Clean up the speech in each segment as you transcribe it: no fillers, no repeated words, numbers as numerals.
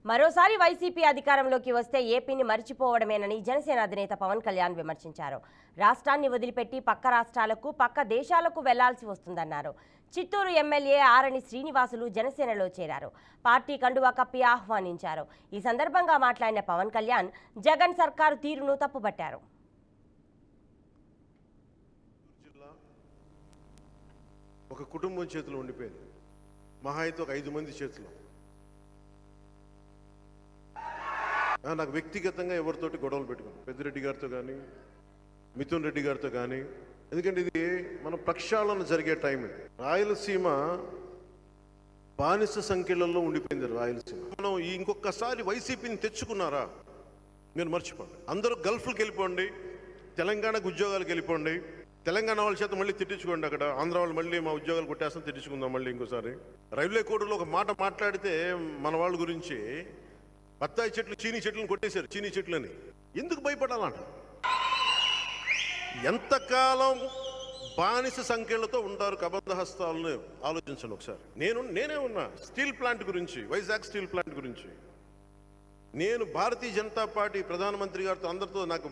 మరోసారి వైసీపీ అధికారంలోకి వస్తే ఏపీని మరిచిపోవడమేనని జనసేన అధినేత పవన్ కళ్యాణ్ విమర్శించారు. రాష్ట్రాన్ని వదిలిపెట్టి పక్క రాష్ట్రాలకు, పక్క దేశాలకు వెళ్లాల్సి వస్తుందన్నారు. చిత్తూరు ఎమ్మెల్యే ఆరణి శ్రీనివాసులు జనసేనలో చేరారు. పార్టీ కండువా కప్పి ఆహ్వానించారు. ఈ సందర్భంగా మాట్లాడిన పవన్ కళ్యాణ్ జగన్ సర్కారు తీరును తప్పుపట్టారు. ఒక కుటుంబం చేతిలో ఉండిపోయింది, మహా అయితే ఒక 5 మంది చేతిలో. నాకు వ్యక్తిగతంగా ఎవరితోటి గొడవలు పెట్టుకున్నాను, పెద్దిరెడ్డి గారితో కానీ మిథున్ రెడ్డి గారితో కానీ. ఎందుకంటే ఇది మన ప్రక్షాళన జరిగే టైం. ఇది రాయలసీమ బానిస సంఖ్యలలో ఉండిపోయింది. రాయలసీమ మనం ఇంకొకసారి వైసీపీని తెచ్చుకున్నారా మీరు మర్చిపోండి. అందరూ గల్ఫ్కి వెళ్ళిపోండి, తెలంగాణకు ఉద్యోగాలకు వెళ్ళిపోండి, తెలంగాణ వాళ్ళ చేత మళ్ళీ తిట్టించుకోండి. అక్కడ ఆంధ్ర వాళ్ళు మళ్ళీ మా ఉద్యోగాలు కొట్టేస్తాం, తిట్టించుకుందాం మళ్ళీ ఇంకోసారి. రైల్వే కోడ్లో ఒక మాట మాట్లాడితే మన వాళ్ళ గురించి బత్తాయి చెట్లు చీనీ చెట్లను కొట్టేశారు, చీనీ చెట్లని. ఎందుకు భయపడాలంట? ఎంతకాలం బానిస సంఖ్యలతో ఉంటారు కబంధహస్తాలను ఆలోచించండి ఒకసారి. నేనే ఉన్నా స్టీల్ ప్లాంట్ గురించి, వైజాగ్ స్టీల్ ప్లాంట్ గురించి. నేను భారతీయ జనతా పార్టీ ప్రధానమంత్రి గారితో అందరితో నాకు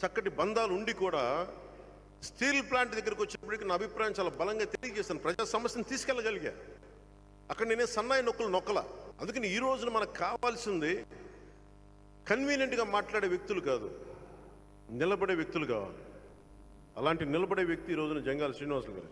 చక్కటి బంధాలు ఉండి కూడా స్టీల్ ప్లాంట్ దగ్గరికి వచ్చేప్పటికి నా అభిప్రాయం చాలా బలంగా తెలియజేస్తాను. ప్రజా సమస్యను తీసుకెళ్ళగలిగా. అక్కడ నేనే సన్నాయి నొక్కల. అందుకని ఈ రోజున మనకు కావాల్సింది కన్వీనియంట్గా మాట్లాడే వ్యక్తులు కాదు, నిలబడే వ్యక్తులు కావాలి. అలాంటి నిలబడే వ్యక్తి ఈ రోజున జంగాల శ్రీనివాసులు గారు.